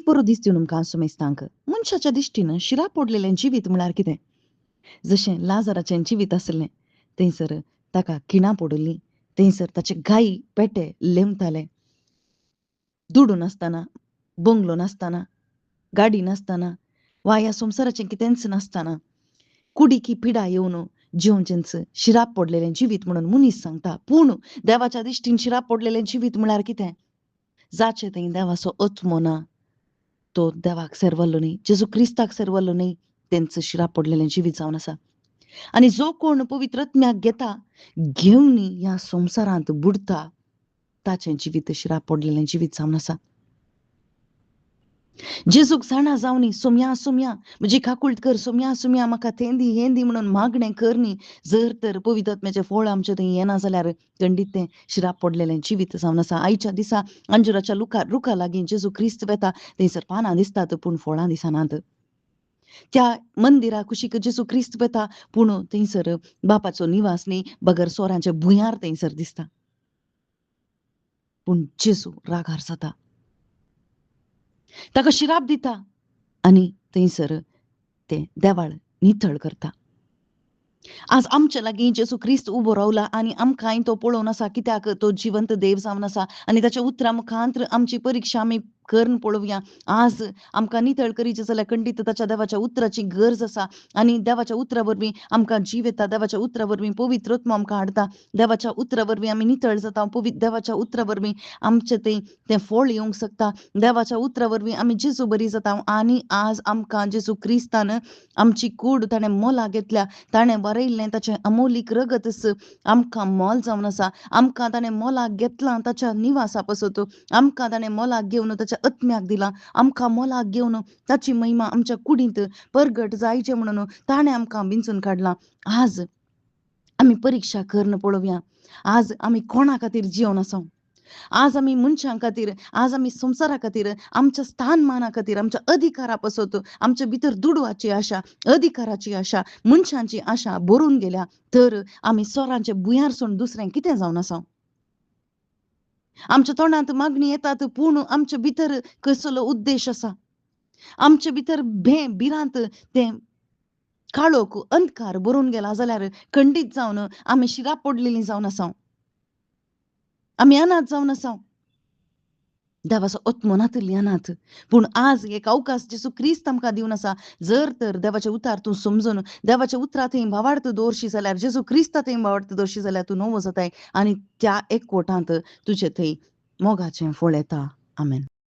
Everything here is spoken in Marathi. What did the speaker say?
बरो दीस दिवन आमकां सुमेस्तांक मनशाच्या दिश्टीन शिरा पडलेलें जिवीत म्हळ्यार कितें? जशें लाजाराचें जिवीत आसलें थंयसर ताका खिणां पडुल्लीं, थंयसर ताचे घाई पेटे लेंवताले. दुडू नासतना, बंगलो नासतना, गाडी नासतना, वा ह्या संवसाराचें कितेंच नासतना कुडीकी पिडा येवन जिवचेंच शिराप पडलेलें जिवीत म्हणून मनीस सांगता. पूण देवाच्या दिश्टीन शिराप पडलेलें जिवीत म्हळ्यार कितें? जाचे थंय देवाचो आत्मो ना, तो देवाक सेरवल्लो न्ही, जेजू क्रिस्ताक सेरवल्लो न्ही, तेंच शिराप पडलेलें जिवीत जावन आसा. आनी जो कोण पवित्र आत्म्याक घेता, घेवन ह्या संवसारांत बुडता, ताचें जिवीत शिराप पडलेलें जिवीत जावन आसा. जेजूक जाणा जावनी सोम्या सोम्या म्हजी काकूळट कर, सोम्या सोम्या म्हाका तें दी हें दी म्हणून मागणें कर न्ही. जर तर पवित्र आत्म्याचें फळ आमचे थंय येना जाल्यार खंडीत तें शिराप पडलेलें जिवीत जावन आसा. आयच्या दिसा अंजुराच्या रुखा लागीं जेजू क्रिस्त वेता, थंयसर पानां दिसतात पूण फळां दिसनात. त्या मंदिरा कुशीक जेजू क्रिस्त वेता, पूण थंयसर बापाचो निवास न्ही, बगर सोरांचें भुंयार थंयसर दिसता. पूण जेजू रागार जाता, ताका शिराप दिता आनी थंयसर तें देवाळ नितळ करता. आज आमचे लागीं जेजू क्रिस्त उबो रावला आनी आमकांय तो पळोवन आसा, कित्याक तो जिवंत देव जावन आसा आनी ताच्या उतरां मुखांतर आमची परिक्षा आमी करून पळोवया. आज आमकां नितळ करीचे जाल्यार खंडीत ताच्या देवाच्या उतराची गरज आसा आनी देवाच्या उतरा वरवीं आमकां जीव येता, देवाच्या उतरा वरवीं पवित्र आत्मो आमकां हाडटा, देवाच्या उतरा वरवीं आमी नितळ जाता, देवाच्या उतरा वरवीं आमचें तें फळ येवंक शकता, देवाच्या उतरा वरवीं आमी जेजू बरी जाता. आनी आज आमकां जेजू क्रिस्तान आमची कूड ताणें मोला घेतल्या, ताणें बरयल्लें ताचें अमोलीक रगत आमकां मोल जावन आसा. आमकां ताणें मोलाक घेतलां ताच्या निवासा पासत, आमकां ताणें मोलाक घेवन ताच्या आत्म्याक दिलां, आमकां मोलाक घेवन ताची महिमा आमच्या कुडींत परगट जायचें म्हणून ताणें आमकां विंचून काडलां. आज आमी परिक्षा करून पळोवया, आज आमी कोणा खातीर जिवन आसा? आज आमी मनशां खातीर, आज आमी संवसारा खातीर, आमच्या स्थानमाना खातीर, आमच्या अधिकारा पासत आमचे भितर दुडवाची आशा, अधिकाराची आशा, मनशांची आशा भरून गेल्या, तर आमी सोरांचे भुंयार सोडून दुसरें कितें जावन आसा? आमच्या तोंडांत मागणी येतात, पूण आमचे भितर कसलो उद्देश आसा? आमचे भितर भिरांत तें काळोख अंधकार भरून गेला जाल्यार खंडीत जावन आमी शिराप पडलेलीं जावन आसा, आमी अनाथ जावन आसा. देवाचो आत्मो ना तरी अनाथ. पूण आज एक अवकाश जेजू क्रिस्त आमकां दिवन आसा. जर तर देवाचे उतार तूं समजून देवाच्या उतरां थंय भावार्थ दवरशी जाल्यार, जेजू क्रिस्ता थंय भावार्थ दवरशी जाल्यार तूं नवो जाताय आनी त्या एकवटांत तुजें थंय मोगाचें फळ येता. आमेन.